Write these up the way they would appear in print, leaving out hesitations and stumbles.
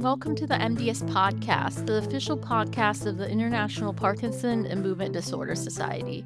and welcome to the MDS Podcast, the official podcast of the International Parkinson and Movement Disorder Society.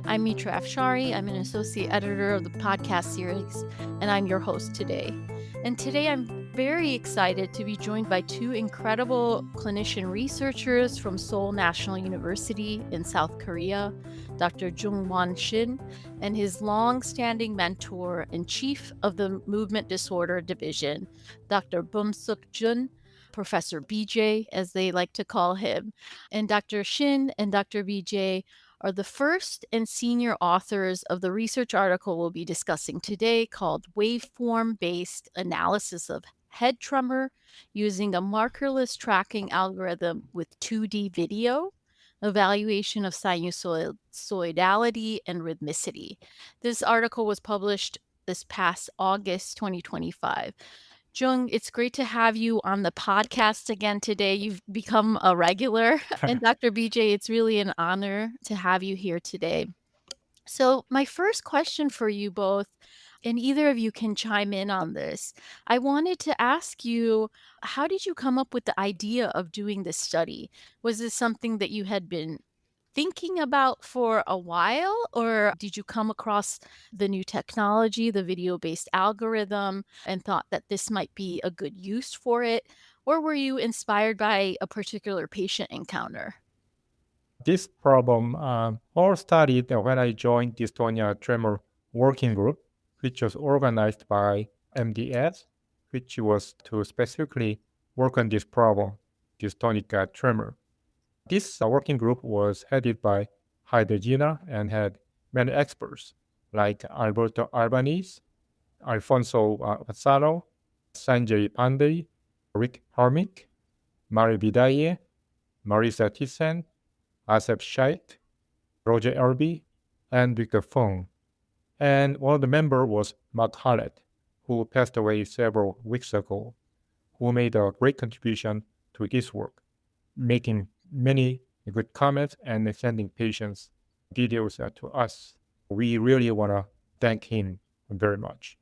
I'm Mitra Afshari. I'm an associate editor of the podcast series, and I'm your host today. And today I'm very excited to be joined by two incredible clinician researchers from Seoul National University in South Korea, Dr. Jung Shin, and his long-standing mentor and chief of the Movement Disorder Division, Dr. Beomseok Jeon, Professor BJ, as they like to call him. And Dr. Shin and Dr. BJ are the first and senior authors of the research article we'll be discussing today called Waveform-based Analysis of Head Tremor Using a Markerless Tracking Algorithm with 2D Video, Evaluation of Sinusoidality and Rhythmicity. This article was published this past August 2025. Jung, it's great to have you on the podcast again today. You've become a regular. And Dr. BJ, it's really an honor to have you here today. So, my first question for you both, and either of you can chime in on this, I wanted to ask you, how did you come up with the idea of doing this study? Was this something that you had been thinking about for a while, or did you come across the new technology, the video-based algorithm, and thought that this might be a good use for it? Or were you inspired by a particular patient encounter? This problem all started when I joined dystonia tremor working group, which was organized by MDS, which was to specifically work on this problem, dystonic tremor. This working group was headed by Gina and had many experts like Alberto Albanese, Alfonso Vassaro, Sanjay Pandey, Rick Harmick, Mari Bidaye, Marisa Thyssen, Asep Scheidt, Roger Elby, and Victor Fong. And one of the members was Mark Hallett, who passed away several weeks ago, who made a great contribution to this work, making many good comments and sending patients videos to us. We really want to thank him very much.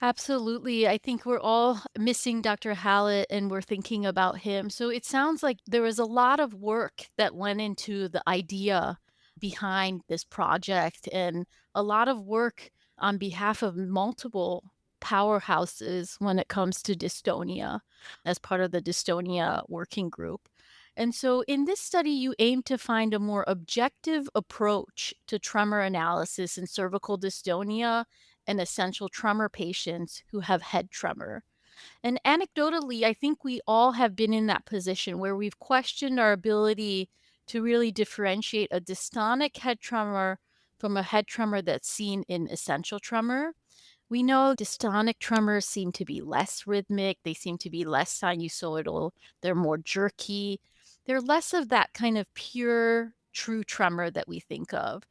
Absolutely. I think we're all missing Dr. Hallett and we're thinking about him. So it sounds like there was a lot of work that went into the idea behind this project and a lot of work on behalf of multiple powerhouses when it comes to dystonia as part of the dystonia working group. And so in this study, you aim to find a more objective approach to tremor analysis in cervical dystonia and essential tremor patients who have head tremor. And anecdotally, I think we all have been in that position where we've questioned our ability to really differentiate a dystonic head tremor from a head tremor that's seen in essential tremor. We know dystonic tremors seem to be less rhythmic, they seem to be less sinusoidal, they're more jerky. They're less of that kind of pure, true tremor that we think of.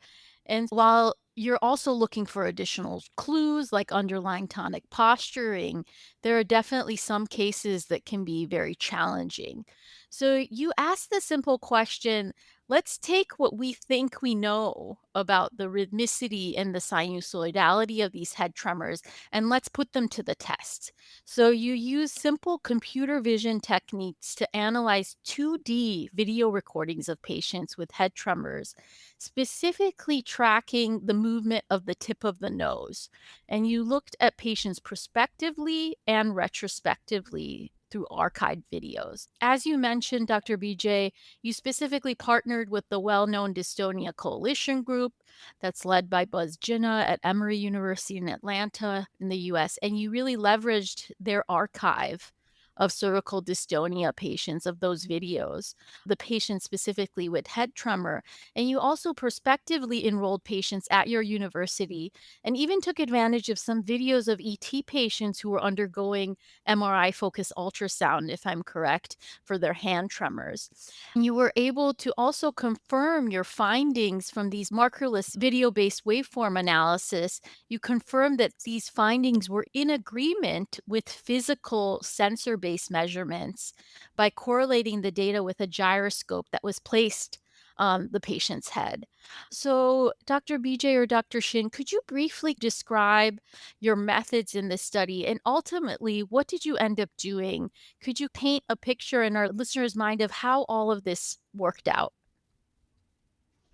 And while you're also looking for additional clues like underlying tonic posturing, there are definitely some cases that can be very challenging. So you ask the simple question, let's take what we think we know about the rhythmicity and the sinusoidality of these head tremors and let's put them to the test. So you use simple computer vision techniques to analyze 2D video recordings of patients with head tremors, specifically tracking the movement of the tip of the nose. And you looked at patients prospectively and retrospectively through archived videos. As you mentioned, Dr. BJ, you specifically partnered with the well-known Dystonia Coalition Group that's led by Buzz Jinnah at Emory University in Atlanta in the US, and you really leveraged their archive of cervical dystonia patients of those videos, the patients specifically with head tremor. And you also prospectively enrolled patients at your university and even took advantage of some videos of ET patients who were undergoing MRI-focused ultrasound, if I'm correct, for their hand tremors. You were able to also confirm your findings from these markerless video-based waveform analysis. You confirmed that these findings were in agreement with physical sensor-based measurements by correlating the data with a gyroscope that was placed the patient's head. So, Dr. BJ or Dr. Shin, could you briefly describe your methods in this study and ultimately what did you end up doing? Could you paint a picture in our listeners' mind of how all of this worked out?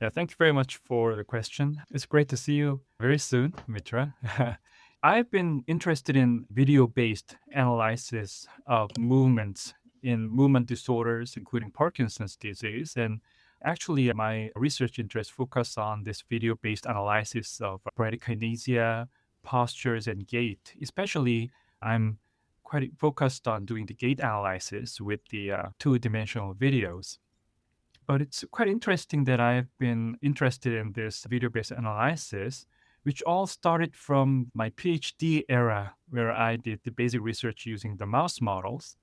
Yeah, thank you very much for the question. It's great to see you very soon, Mitra. I've been interested in video based analysis of movements in movement disorders, including Parkinson's disease. And actually, my research interests focus on this video based analysis of bradykinesia, postures, and gait. Especially, I'm quite focused on doing the gait analysis with the two-dimensional videos. But it's quite interesting that I've been interested in this video based analysis, which all started from my PhD era, where I did the basic research using the mouse models.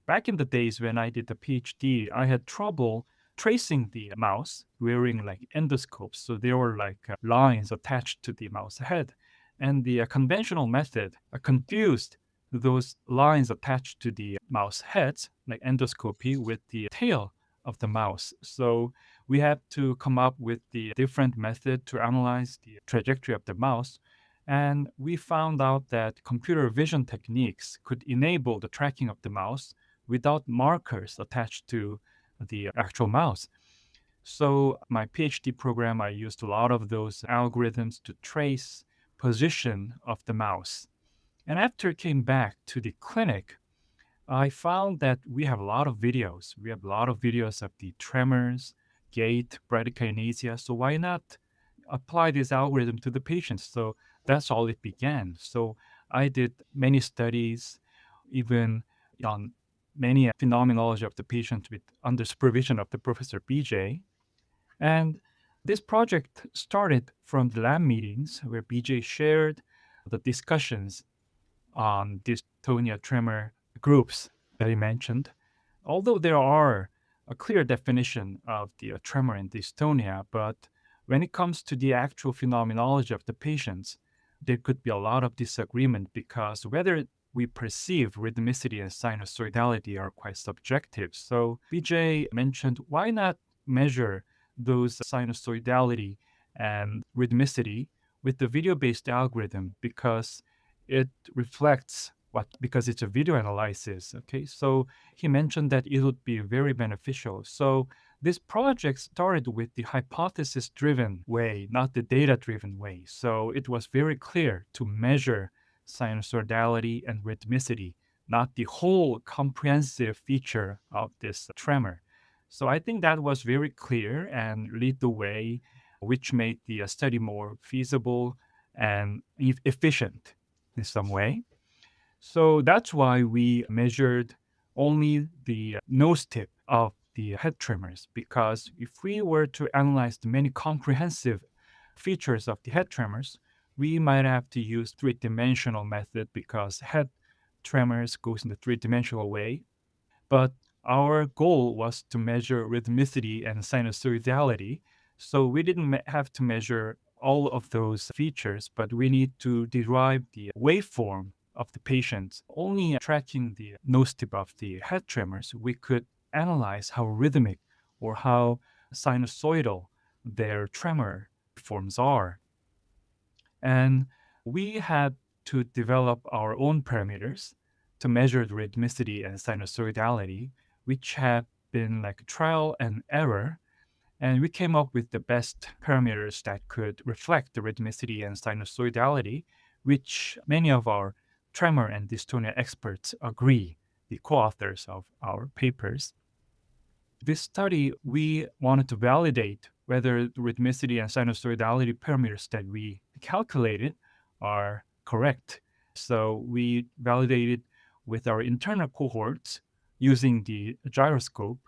Back in the days when I did the PhD, I had trouble tracing the mouse wearing like endoscopes. So there were like lines attached to the mouse head. And the conventional method confused those lines attached to the mouse heads, like endoscopy, with the tail of the mouse. So we had to come up with the different method to analyze the trajectory of the mouse. And we found out that computer vision techniques could enable the tracking of the mouse without markers attached to the actual mouse. So my PhD program, I used a lot of those algorithms to trace position of the mouse. And after it came back to the clinic, I found that we have a lot of videos. We have a lot of videos of the tremors, gait, bradykinesia. So why not apply this algorithm to the patients? So that's all it began. So I did many studies, even on many phenomenology of the patient with under supervision of the Professor BJ. And this project started from the lab meetings where BJ shared the discussions on dystonia tremor groups that he mentioned. Although there are a clear definition of the tremor and dystonia, but when it comes to the actual phenomenology of the patients, there could be a lot of disagreement because whether we perceive rhythmicity and sinusoidality are quite subjective. So BJ mentioned why not measure those sinusoidality and rhythmicity with the video-based algorithm because it reflects what because it's a video analysis. Okay, so he mentioned that it would be very beneficial. So this project started with the hypothesis driven way, not the data driven way. So it was very clear to measure sinusoidality and rhythmicity, not the whole comprehensive feature of this tremor. So I think that was very clear and lead the way, which made the study more feasible and efficient in some way. So that's why we measured only the nose tip of the head tremors, because if we were to analyze the many comprehensive features of the head tremors, we might have to use three-dimensional method because head tremors goes in the three-dimensional way. But our goal was to measure rhythmicity and sinusoidality. So we didn't have to measure all of those features, but we need to derive the waveform of the patient. Only tracking the nose tip of the head tremors, we could analyze how rhythmic or how sinusoidal their tremor forms are. And we had to develop our own parameters to measure the rhythmicity and sinusoidality, which have been like trial and error. And we came up with the best parameters that could reflect the rhythmicity and sinusoidality, which many of our tremor and dystonia experts agree, the co authors of our papers. This study, we wanted to validate whether the rhythmicity and sinusoidality parameters that we calculated are correct. So we validated with our internal cohorts using the gyroscope,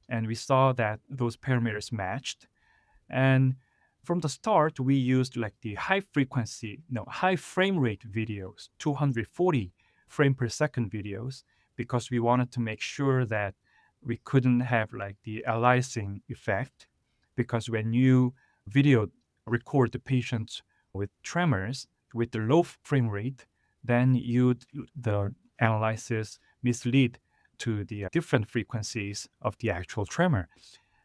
and we saw that those parameters matched. And from the start, we used like the high frequency, no, high frame rate videos, 240 frame per second videos, because we wanted to make sure that we couldn't have like the aliasing effect. Because when you video record the patients with tremors with the low frame rate, then the analysis mislead to the different frequencies of the actual tremor.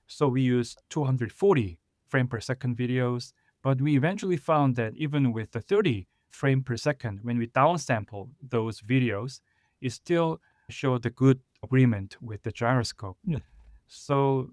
So we used 240 frame per second videos, but we eventually found that even with the 30 frame per second, when we downsample those videos, it still showed a good agreement with the gyroscope. Yeah. So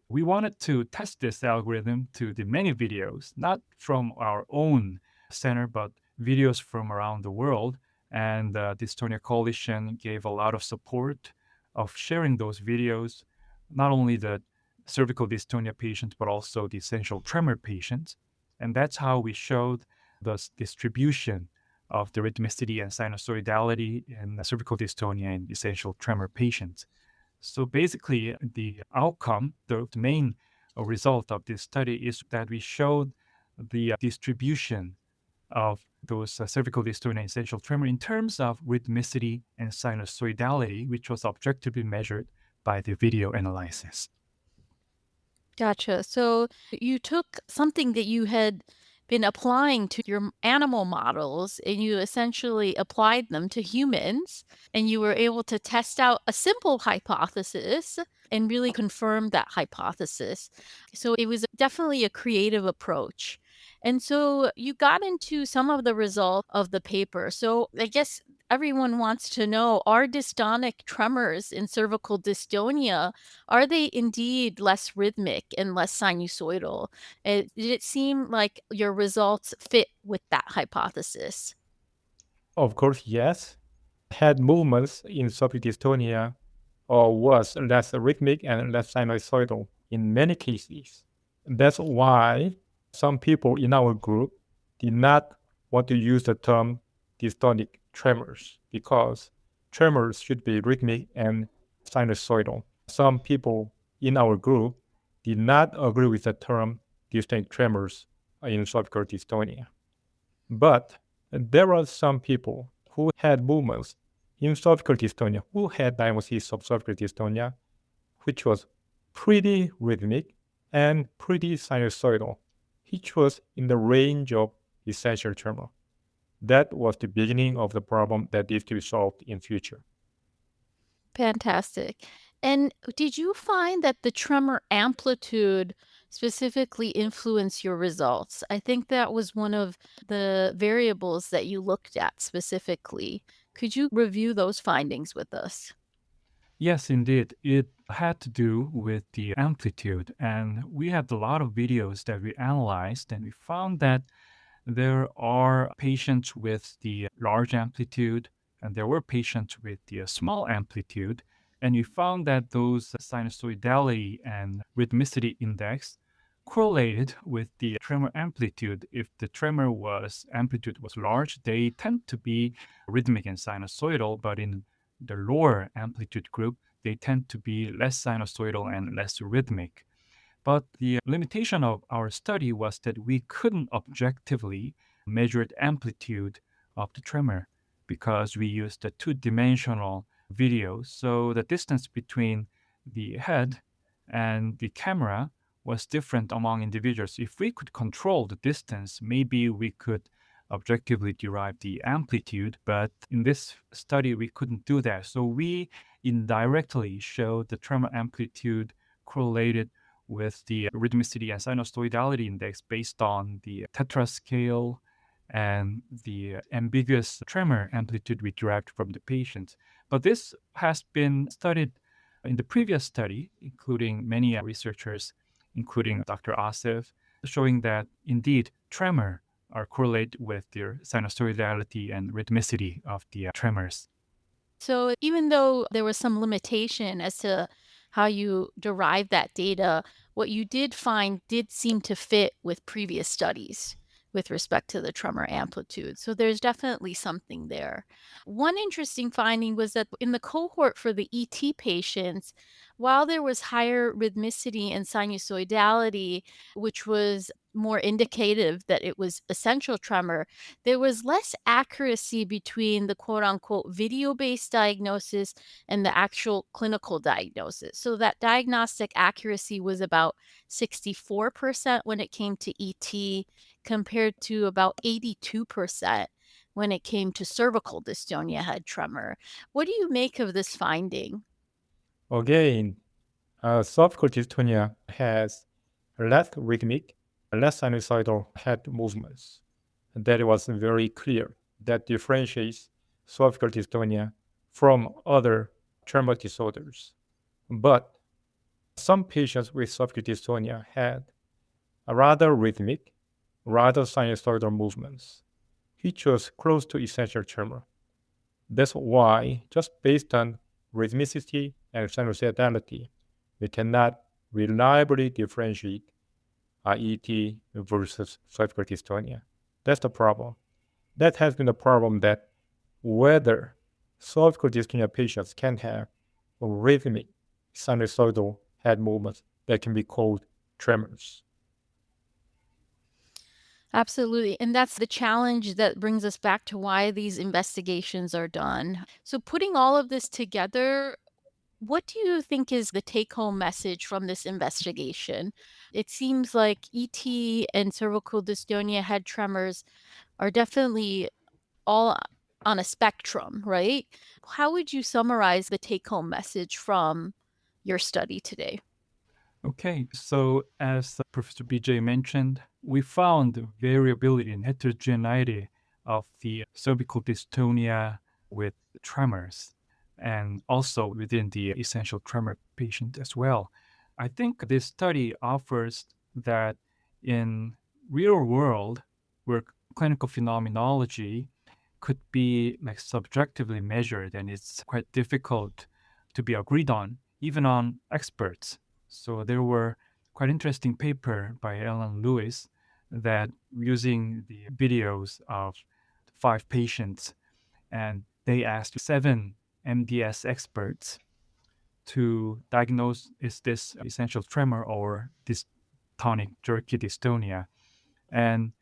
we wanted to test this algorithm to the many videos, not from our own center, but videos from around the world. And the Dystonia Coalition gave a lot of support of sharing those videos, not only the cervical dystonia patients, but also the essential tremor patients. And that's how we showed the distribution of the rhythmicity and sinusoidality in the cervical dystonia and essential tremor patients. So basically, the outcome, the main result of this study is that we showed the distribution of those cervical dystonia essential tremor in terms of rhythmicity and sinusoidality, which was objectively measured by the video analysis. Gotcha. So you took something that you had been applying to your animal models and you essentially applied them to humans, and you were able to test out a simple hypothesis and really confirm that hypothesis. So it was definitely a creative approach. And so you got into some of the results of the paper. So I guess everyone wants to know, are dystonic tremors in cervical dystonia, are they indeed less rhythmic and less sinusoidal? Did it seem like your results fit with that hypothesis? Of course, yes. Head movements in cervical dystonia or was less rhythmic and less sinusoidal in many cases. That's why some people in our group did not want to use the term dystonic tremors because tremors should be rhythmic and sinusoidal. Some people in our group did not agree with the term dystonic tremors in cervical dystonia. But there are some people who had movements in cervical dystonia who had diagnosis of cervical dystonia, which was pretty rhythmic and pretty sinusoidal, which was in the range of essential tremor. That was the beginning of the problem that needs to be solved in future. Fantastic. And did you find that the tremor amplitude specifically influenced your results? I think that was one of the variables that you looked at specifically. Could you review those findings with us? Yes, indeed. It had to do with the amplitude. And we had a lot of videos that we analyzed, and we found that there are patients with the large amplitude, and there were patients with the small amplitude. And we found that those sinusoidality and rhythmicity index correlated with the tremor amplitude. If the tremor was amplitude was large, they tend to be rhythmic and sinusoidal, but in the lower amplitude group, they tend to be less sinusoidal and less rhythmic. But the limitation of our study was that we couldn't objectively measure the amplitude of the tremor because we used a two-dimensional video. So the distance between the head and the camera was different among individuals. If we could control the distance, maybe we could objectively derive the amplitude, but in this study, we couldn't do that. So we indirectly showed the tremor amplitude correlated with the rhythmicity and sinusoidality index based on the tetrascale and the ambiguous tremor amplitude we derived from the patient. But this has been studied in the previous study, including many researchers, including Dr. Asif, showing that indeed tremor are correlated with their sinusoidality and rhythmicity of the tremors. So even though there was some limitation as to how you derive that data, what you did find did seem to fit with previous studies with respect to the tremor amplitude. So there's definitely something there. One interesting finding was that in the cohort for the ET patients, while there was higher rhythmicity and sinusoidality, which was more indicative that it was essential tremor, there was less accuracy between the quote unquote video-based diagnosis and the actual clinical diagnosis. So that diagnostic accuracy was about 64% when it came to ET compared to about 82% when it came to cervical dystonia head tremor. What do you make of this finding? Again, cervical dystonia has less rhythmic, less sinusoidal head movements. And that was very clear. That differentiates cervical dystonia from other tremor disorders. But some patients with cervical dystonia had a rather rhythmic, rather sinusoidal movements, which was close to essential tremor. That's why, just based on rhythmicity and sinusoidality, we cannot reliably differentiate ET versus cervical dystonia. That's the problem. That has been the problem that whether cervical dystonia patients can have rhythmic sinusoidal head movements that can be called tremors. Absolutely. And that's the challenge that brings us back to why these investigations are done. So, putting all of this together, what do you think is the take home message from this investigation? It seems like ET and cervical dystonia head tremors are definitely all on a spectrum, right? How would you summarize the take home message from your study today? Okay, so as Professor BJ mentioned, we found variability and heterogeneity of the cervical dystonia with tremors and also within the essential tremor patient as well. I think this study offers that in real world where clinical phenomenology could be like subjectively measured and it's quite difficult to be agreed on even on experts. So there were quite interesting paper by Alan Lewis that using the videos of 5 patients and they asked 7 MDS experts to diagnose is this essential tremor or dystonic jerky dystonia. And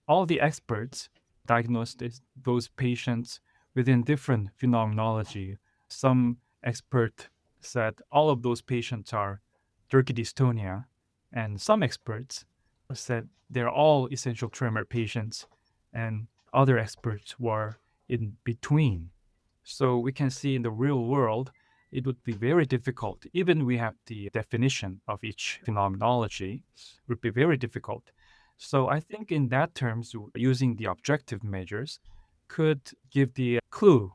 all the experts diagnosed those patients within different phenomenology. Some expert said all of those patients are jerky dystonia, and some experts said they're all essential tremor patients, and other experts were in between. So we can see in the real world, it would be very difficult, even we have the definition of each phenomenology, it would be very difficult. So I think in that terms, using the objective measures could give the clue,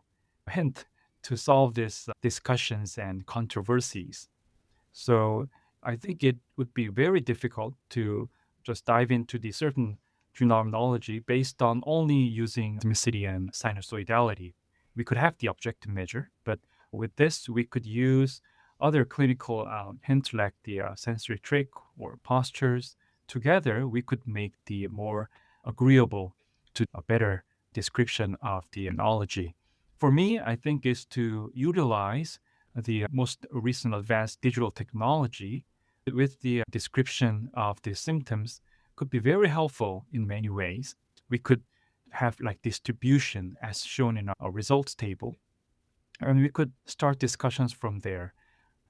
hint to solve these discussions and controversies. So I think it would be very difficult to just dive into the certain phenomenology based on only using rhythmicity and sinusoidality. We could have the objective measure, but with this, we could use other clinical hints like the sensory trick or postures. Together, we could make the more agreeable to a better description of the analogy. For me, I think is to utilize the most recent advanced digital technology with the description of the symptoms could be very helpful in many ways. We could have like distribution as shown in our results table, and we could start discussions from there.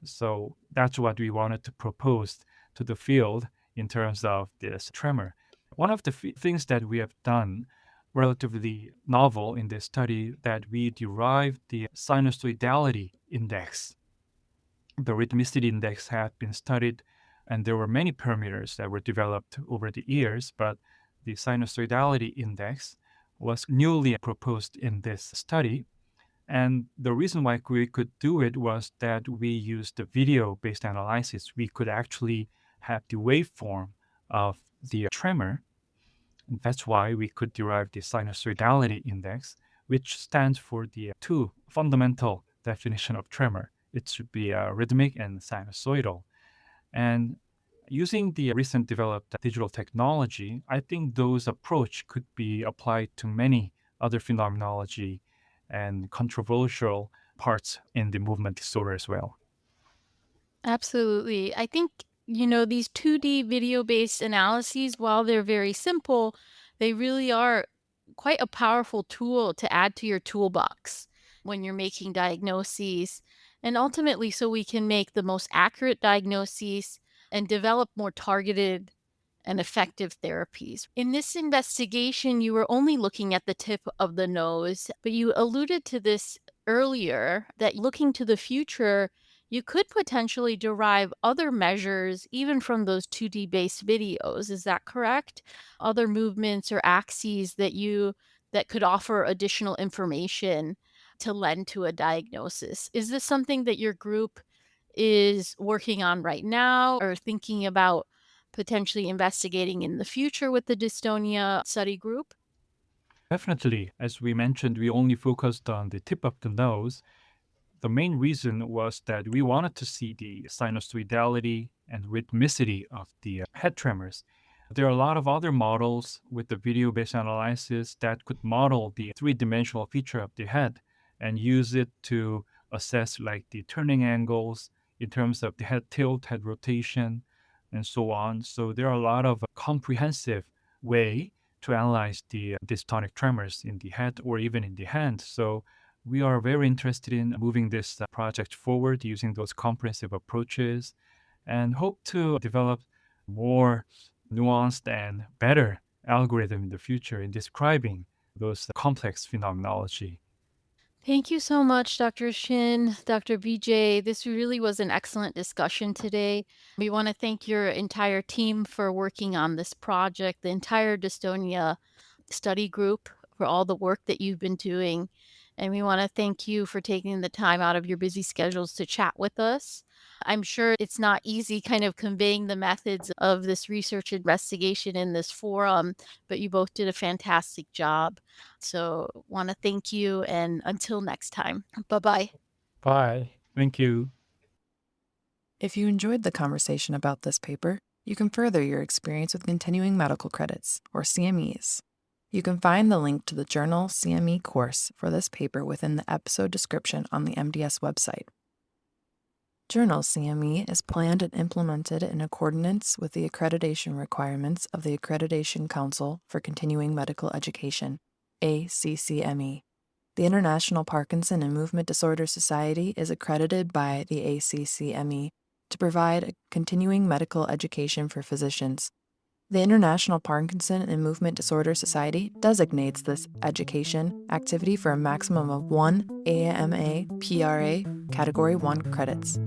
So that's what we wanted to propose to the field in terms of this tremor. One of the things that we have done relatively novel in this study that we derived the sinusoidality index. The rhythmicity index had been studied, and there were many parameters that were developed over the years, but the sinusoidality index was newly proposed in this study. And the reason why we could do it was that we used the video-based analysis. We could actually have the waveform of the tremor. And that's why we could derive the sinusoidality index, which stands for the two fundamental definition of tremor. It should be rhythmic and sinusoidal. And using the recent developed digital technology, I think those approach could be applied to many other phenomenology and controversial parts in the movement disorder as well. Absolutely. I think, these 2D video based analyses, while they're very simple, they really are quite a powerful tool to add to your toolbox when you're making diagnoses. And ultimately, so we can make the most accurate diagnoses and develop more targeted and effective therapies. In this investigation, you were only looking at the tip of the nose, but you alluded to this earlier that looking to the future, you could potentially derive other measures even from those 2D based videos. Is that correct? Other movements or axes that could offer additional information to lend to a diagnosis. Is this something that your group is working on right now or thinking about potentially investigating in the future with the dystonia study group? Definitely. As we mentioned, we only focused on the tip of the nose. The main reason was that we wanted to see the sinusoidality and rhythmicity of the head tremors. There are a lot of other models with the video-based analysis that could model the three-dimensional feature of the head and use it to assess like the turning angles in terms of the head tilt, head rotation, and so on. So there are a lot of comprehensive way to analyze the dystonic tremors in the head or even in the hand. So we are very interested in moving this project forward using those comprehensive approaches and hope to develop more nuanced and better algorithm in the future in describing those complex phenomenology. Thank you so much, Dr. Shin, Dr. BJ. This really was an excellent discussion today. We want to thank your entire team for working on this project, the entire dystonia study group for all the work that you've been doing. And we want to thank you for taking the time out of your busy schedules to chat with us. I'm sure it's not easy kind of conveying the methods of this research investigation in this forum, but you both did a fantastic job. So, want to thank you. And until next time, bye bye. Bye. Thank you. If you enjoyed the conversation about this paper, you can further your experience with continuing medical credits, or CMEs. You can find the link to the journal CME course for this paper within the episode description on the MDS website. Journal CME is planned and implemented in accordance with the accreditation requirements of the Accreditation Council for Continuing Medical Education, ACCME. The International Parkinson and Movement Disorder Society is accredited by the ACCME to provide continuing medical education for physicians. The International Parkinson and Movement Disorder Society designates this education activity for a maximum of 1 AMA PRA Category 1 credits.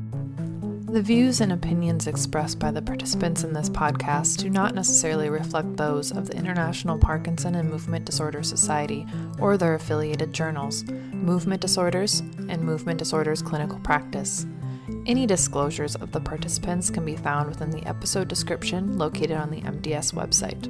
The views and opinions expressed by the participants in this podcast do not necessarily reflect those of the International Parkinson and Movement Disorder Society or their affiliated journals, Movement Disorders and Movement Disorders Clinical Practice. Any disclosures of the participants can be found within the episode description located on the MDS website.